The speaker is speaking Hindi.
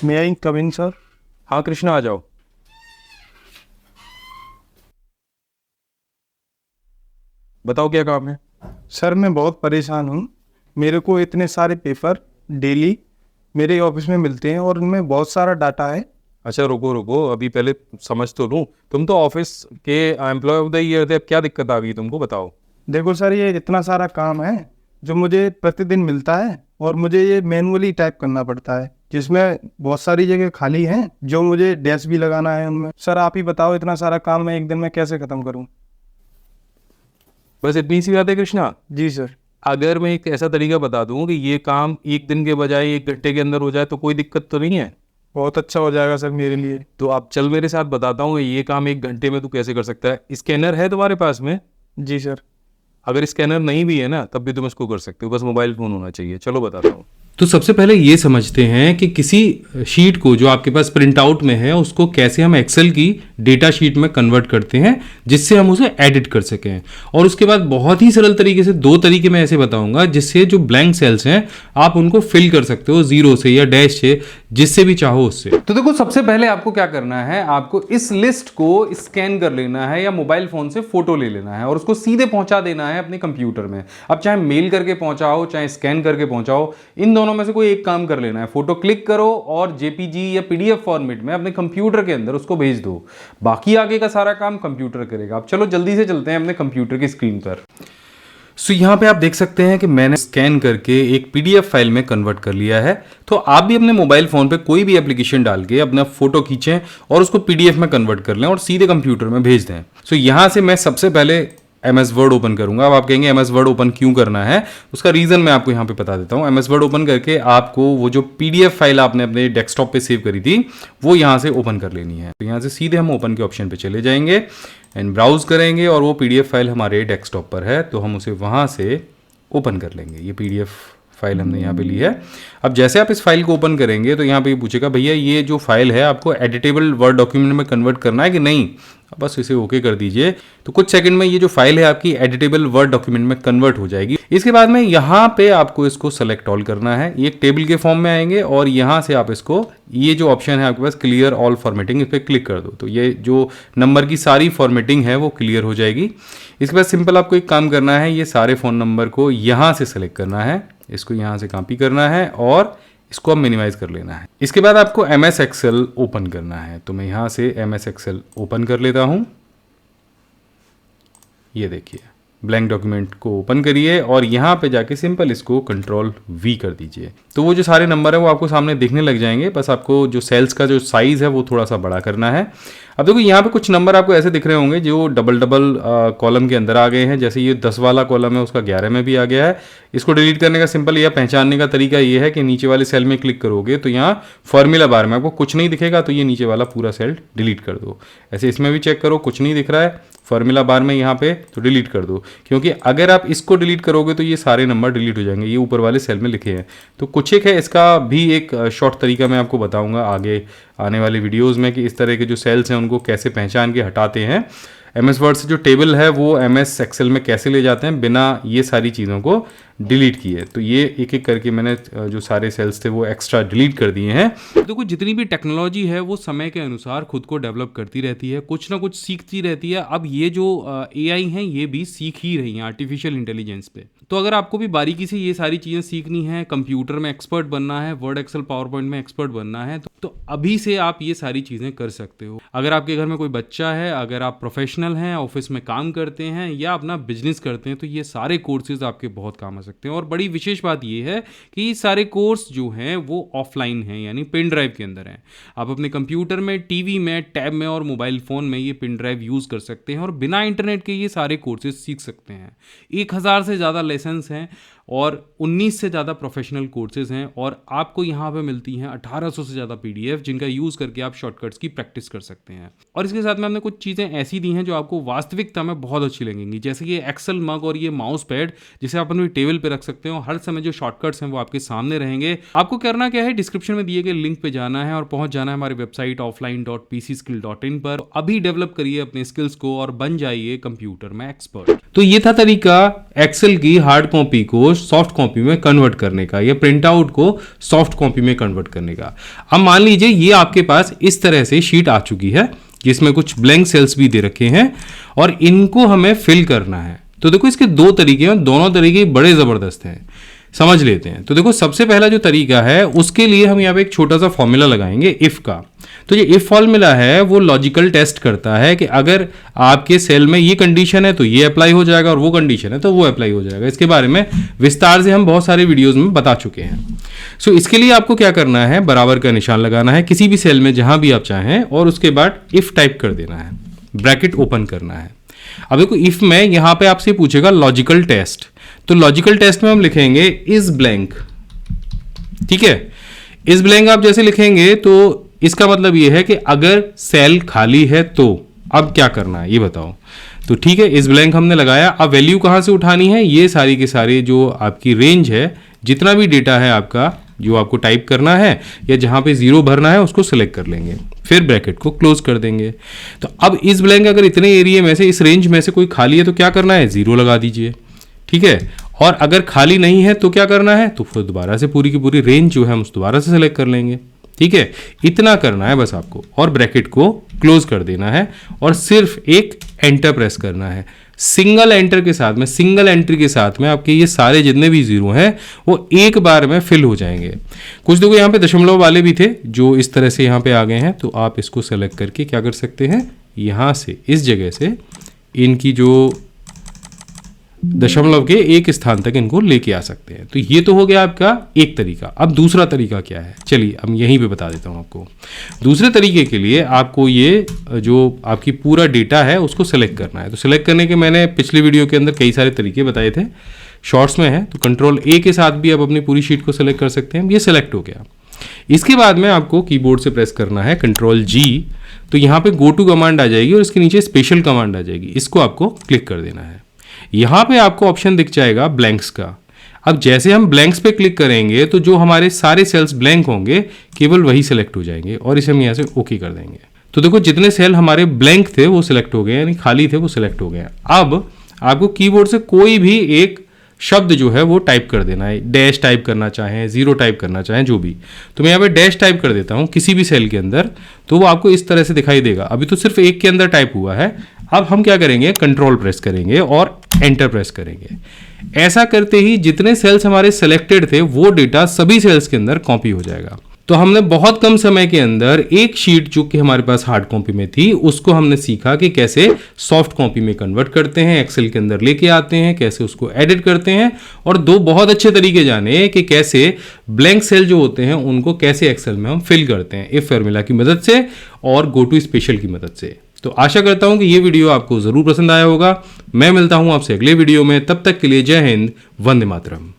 मे आई कम इन सर? हाँ कृष्णा, आ जाओ। बताओ क्या काम है। सर मैं बहुत परेशान हूँ। मेरे को इतने सारे पेपर डेली मेरे ऑफिस में मिलते हैं और उनमें बहुत सारा डाटा है। अच्छा रुको रुको, अभी पहले समझ तो लूँ। तुम तो ऑफिस के एम्प्लॉय ऑफ द ईयर थे, अब क्या दिक्कत आ गई तुमको, बताओ। देखो सर, ये इतना सारा काम है जो मुझे प्रतिदिन मिलता है और मुझे ये मैनुअली टाइप करना पड़ता है, जिसमें बहुत सारी जगह खाली हैं जो मुझे डैश भी लगाना है उनमें। सर आप ही बताओ, इतना सारा काम मैं एक दिन में कैसे खत्म करूँ? बस इतनी सी बात है कृष्णा। जी सर। अगर मैं एक ऐसा तरीका बता दूं कि ये काम एक दिन के बजाय 1 घंटे के अंदर हो जाए तो कोई दिक्कत तो नहीं है। बहुत अच्छा हो जाएगा सर मेरे लिए। तो आप चल मेरे साथ, बताता हूँ ये काम 1 घंटे में तू कैसे कर सकता है। स्कैनर है तुम्हारे पास में? जी सर। अगर स्कैनर नहीं भी है ना, तब भी तुम इसको कर सकते हो, बस मोबाइल फोन होना चाहिए। चलो बताता हूँ। तो सबसे पहले ये समझते हैं कि किसी शीट को जो आपके पास प्रिंट आउट में है उसको कैसे हम एक्सेल की डेटा शीट में कन्वर्ट करते हैं, जिससे हम उसे एडिट कर सकें। और उसके बाद बहुत ही सरल तरीके से 2 तरीके मैं ऐसे बताऊंगा जिससे जो ब्लैंक सेल्स हैं आप उनको फिल कर सकते हो, जीरो से या डैश से, जिससे भी चाहो उससे। तो देखो, सबसे पहले आपको क्या करना है, आपको इस लिस्ट को स्कैन कर लेना है या मोबाइल फोन से फोटो ले लेना है और उसको सीधे पहुंचा देना है अपने कंप्यूटर में। अब चाहे मेल करके पहुंचाओ चाहे स्कैन करके पहुंचाओ, इन दोनों में से कोई एक काम कर लेना है। फोटो क्लिक करो और जेपीजी या पीडीएफ फॉर्मेट में अपने कंप्यूटर के अंदर उसको भेज दो। बाकी आगे का सारा काम कंप्यूटर करेगा। अब चलो जल्दी से चलते हैं अपने कंप्यूटर की स्क्रीन पर। सो यहाँ पे आप देख सकते हैं कि मैंने स्कैन करके एक पीडीएफ फाइल में कन्वर्ट कर लिया है। तो आप भी अपने मोबाइल फोन पे कोई भी एप्लीकेशन डाल के अपना फोटो खींचें और उसको पीडीएफ में कन्वर्ट कर लें और सीधे कंप्यूटर में भेज दें। सो यहाँ से मैं सबसे पहले MS वर्ड ओपन करूंगा। अब आप कहेंगे MS वर्ड ओपन क्यों करना है, उसका रीजन मैं आपको यहाँ पे बता देता हूँ। MS वर्ड ओपन करके आपको वो जो पीडीएफ फाइल आपने अपने डेस्कटॉप पे सेव करी थी वो यहाँ से ओपन कर लेनी है। तो यहाँ से सीधे हम ओपन के ऑप्शन पे चले जाएंगे एंड ब्राउज करेंगे और वो पीडीएफ फाइल हमारे डेस्कटॉप पर है तो हम उसे वहाँ से ओपन कर लेंगे। ये पीडीएफ फाइल हमने यहाँ पे ली है। अब जैसे आप इस फाइल को ओपन करेंगे तो यहाँ पे पूछेगा भैया ये जो फाइल है आपको एडिटेबल वर्ड डॉक्यूमेंट में कन्वर्ट करना है कि नहीं। बस इसे ओके कर दीजिए। तो कुछ सेकंड में ये जो फाइल है आपकी एडिटेबल वर्ड डॉक्यूमेंट में कन्वर्ट हो जाएगी। इसके बाद में यहाँ पे आपको इसको सेलेक्ट ऑल करना है। ये एक टेबल के फॉर्म में आएंगे और यहाँ से आप इसको, ये जो ऑप्शन है आपके पास क्लियर ऑल फॉर्मेटिंग, इस पर क्लिक कर दो तो ये जो नंबर की सारी फॉर्मेटिंग है वो क्लियर हो जाएगी। इसके बाद सिंपल आपको एक काम करना है, ये सारे फ़ोन नंबर को यहाँ से सेलेक्ट करना है, इसको यहाँ से कॉपी करना है और इसको अब मिनिमाइज कर लेना है। इसके बाद आपको MS एक्सेल ओपन करना है। तो मैं यहाँ से MS एक्सेल ओपन कर लेता हूँ। ये देखिए ब्लैंक डॉक्यूमेंट को ओपन करिए और यहाँ पे जाके सिंपल इसको Ctrl+V कर दीजिए। तो वो जो सारे नंबर है वो आपको सामने दिखने लग जाएंगे। बस आपको जो सेल्स का जो साइज़ है वो थोड़ा सा बड़ा करना है। अब देखो यहाँ पे कुछ नंबर आपको ऐसे दिख रहे होंगे जो डबल डबल कॉलम के अंदर आ गए हैं। जैसे ये 10 वाला कॉलम है उसका 11 में भी आ गया है। इसको डिलीट करने का सिंपल या पहचानने का तरीका ये है कि नीचे वाले सेल में क्लिक करोगे तो यहाँ फॉर्मूला बार में आपको कुछ नहीं दिखेगा तो ये नीचे वाला पूरा सेल डिलीट कर दो। ऐसे इसमें भी चेक करो, कुछ नहीं दिख रहा है फॉर्मूला बार में यहाँ पे तो डिलीट कर दो, क्योंकि अगर आप इसको डिलीट करोगे तो ये सारे नंबर डिलीट हो जाएंगे। ये ऊपर वाले सेल में लिखे हैं। तो कुछ एक है, इसका भी एक शॉर्ट तरीका मैं आपको बताऊंगा आगे आने वाले वीडियोस में कि इस तरह के जो सेल्स हैं उनको कैसे पहचान के हटाते हैं। MS वर्ड से जो टेबल है वो MS एक्सेल में कैसे ले जाते हैं बिना ये सारी चीज़ों को डिलीट किए। तो ये एक एक करके मैंने जो सारे सेल्स थे वो एक्स्ट्रा डिलीट कर दिए हैं। देखो जितनी भी टेक्नोलॉजी है वो समय के अनुसार खुद को डेवलप करती रहती है, कुछ ना कुछ सीखती रहती है। अब ये जो AI हैं ये भी सीख ही रही हैं आर्टिफिशियल इंटेलिजेंस पे। तो अगर आपको भी बारीकी से ये सारी चीज़ें सीखनी है, कंप्यूटर में एक्सपर्ट बनना है, वर्ड एक्सेल पावर पॉइंट में एक्सपर्ट बनना है, तो अभी से आप ये सारी चीज़ें कर सकते हो। अगर आपके घर में कोई बच्चा है, अगर आप प्रोफेशनल हैं, ऑफिस में काम करते हैं या अपना बिजनेस करते हैं, तो ये सारे कोर्सेज आपके बहुत काम आ सकते हैं। और बड़ी विशेष बात ये है कि ये सारे कोर्स जो हैं वो ऑफलाइन हैं, यानी पेन ड्राइव के अंदर हैं। आप अपने कंप्यूटर में, टीवी में, टैब में और मोबाइल फ़ोन में ये पेन ड्राइव यूज़ कर सकते हैं और बिना इंटरनेट के ये सारे कोर्सेज सीख सकते हैं। 1000 से ज़्यादा लेसन्स हैं और 19 से ज़्यादा प्रोफेशनल कोर्सेज हैं और आपको यहाँ पे मिलती हैं 1800 से ज़्यादा PDF जिनका यूज़ करके आप शॉर्टकट्स की प्रैक्टिस कर सकते हैं। और इसके साथ में हमने कुछ चीज़ें ऐसी दी हैं जो आपको वास्तविकता में बहुत अच्छी लगेंगी, जैसे कि एक्सेल मग और ये माउस पैड जिसे आप अपनी टेबल पे रख सकते हो। हर समय जो शॉर्टकट्स हैं वो आपके सामने रहेंगे। आपको करना क्या है, डिस्क्रिप्शन में दिए गए लिंक पे जाना है और पहुंच जाना है हमारी वेबसाइट offline.pcskill.in पर। अभी डेवलप करिए अपने स्किल्स को और बन जाइए कंप्यूटर में एक्सपर्ट। तो ये था तरीका एक्सेल की हार्ड कॉपी को सॉफ्ट कॉपी में कन्वर्ट करने का या प्रिंट आउट को सॉफ्ट कॉपी में कन्वर्ट करने का। अब मान लीजिए ये आपके पास इस तरह से शीट आ चुकी है जिसमें कुछ ब्लैंक सेल्स भी दे रखे हैं और इनको हमें फिल करना है। तो देखो इसके दो तरीके हैं, दोनों तरीके बड़े ज़बरदस्त हैं, समझ लेते हैं। तो देखो सबसे पहला जो तरीका है उसके लिए हम यहाँ पे एक छोटा सा फॉर्मूला लगाएंगे इफ का। तो ये इफ फॉर्मूला है वो लॉजिकल टेस्ट करता है कि अगर आपके सेल में ये कंडीशन है तो ये अप्लाई हो जाएगा और वो कंडीशन है तो वो अप्लाई हो जाएगा। इसके बारे में विस्तार से हम बहुत सारे वीडियोस में बता चुके हैं। सो इसके लिए आपको क्या करना है, बराबर का निशान लगाना है किसी भी सेल में जहां भी आप चाहें और उसके बाद इफ टाइप कर देना है, ब्रैकेट ओपन करना है। अब देखो इफ में यहां पे आपसे पूछेगा लॉजिकल टेस्ट, तो लॉजिकल टेस्ट में हम लिखेंगे इज ब्लैंक। ठीक है, इज ब्लैंक आप जैसे लिखेंगे तो इसका मतलब ये है कि अगर सेल खाली है तो अब क्या करना है ये बताओ। तो ठीक है, इस ब्लैंक हमने लगाया। अब वैल्यू कहां से उठानी है, ये सारी के सारे जो आपकी रेंज है, जितना भी डेटा है आपका जो आपको टाइप करना है या जहां पे जीरो भरना है उसको सिलेक्ट कर लेंगे, फिर ब्रैकेट को क्लोज कर देंगे। तो अब इस ब्लैंक अगर इतने एरिया में से इस रेंज में से कोई खाली है तो क्या करना है, जीरो लगा दीजिए। ठीक है, और अगर खाली नहीं है तो क्या करना है, तो फिर दोबारा से पूरी की पूरी रेंज जो है हम उस दोबारा से सिलेक्ट कर लेंगे। ठीक है, इतना करना है बस आपको और ब्रैकेट को क्लोज कर देना है और सिर्फ एक एंटर प्रेस करना है। सिंगल एंटर के साथ में, सिंगल एंट्री के साथ में आपके ये सारे जितने भी जीरो हैं वो एक बार में फिल हो जाएंगे। कुछ देखो यहाँ पे दशमलव वाले भी थे जो इस तरह से यहाँ पे आ गए हैं, तो आप इसको सेलेक्ट करके क्या कर सकते हैं, यहाँ से इस जगह से इनकी जो दशमलव के एक स्थान तक इनको लेके आ सकते हैं। तो ये तो हो गया आपका एक तरीका। अब दूसरा तरीका क्या है, चलिए अब यहीं पे बता देता हूँ आपको। दूसरे तरीके के लिए आपको ये जो आपकी पूरा डेटा है उसको सेलेक्ट करना है। तो सेलेक्ट करने के मैंने पिछले वीडियो के अंदर कई सारे तरीके बताए थे, शॉर्ट्स में है, तो कंट्रोल ए के साथ भी आप अपनी पूरी शीट को सेलेक्ट कर सकते हैं। ये सेलेक्ट हो गया। इसके बाद में आपको कीबोर्ड से प्रेस करना है कंट्रोल जी, तो यहाँ पे गो टू कमांड आ जाएगी और इसके नीचे स्पेशल कमांड आ जाएगी, इसको आपको क्लिक कर देना है। यहाँ पे आपको ऑप्शन दिख जाएगा ब्लैंक्स का। अब जैसे हम ब्लैंक्स पे क्लिक करेंगे तो जो हमारे सारे सेल्स ब्लैंक होंगे केवल वही सिलेक्ट हो जाएंगे और इसे हम यहाँ से ओके कर देंगे। तो देखो जितने सेल हमारे ब्लैंक थे वो सिलेक्ट हो गए, यानी खाली थे वो सिलेक्ट हो गए। अब आपको कीबोर्ड से कोई भी एक शब्द जो है वो टाइप कर देना है, डैश टाइप करना चाहें, जीरो टाइप करना चाहें, जो भी। तो मैं यहाँ पे डैश टाइप कर देता हूँ किसी भी सेल के अंदर, तो वो आपको इस तरह से दिखाई देगा। अभी तो सिर्फ एक के अंदर टाइप हुआ है। अब हम क्या करेंगे, कंट्रोल प्रेस करेंगे और एंटर प्रेस करेंगे। ऐसा करते ही जितने सेल्स हमारे सिलेक्टेड थे वो डेटा सभी सेल्स के अंदर कॉपी हो जाएगा। तो हमने बहुत कम समय के अंदर एक शीट जो कि हमारे पास हार्ड कॉपी में थी उसको हमने सीखा कि कैसे सॉफ्ट कॉपी में कन्वर्ट करते हैं, एक्सेल के अंदर लेके आते हैं, कैसे उसको एडिट करते हैं, और दो बहुत अच्छे तरीके जाने कि कैसे ब्लैंक सेल जो होते हैं उनको कैसे एक्सेल में हम फिल करते हैं इफ फॉर्मूला की मदद से और गो टू स्पेशल की मदद से। तो आशा करता हूं कि ये वीडियो आपको जरूर पसंद आया होगा। मैं मिलता हूं आपसे अगले वीडियो में, तब तक के लिए जय हिंद, वंदे मातरम।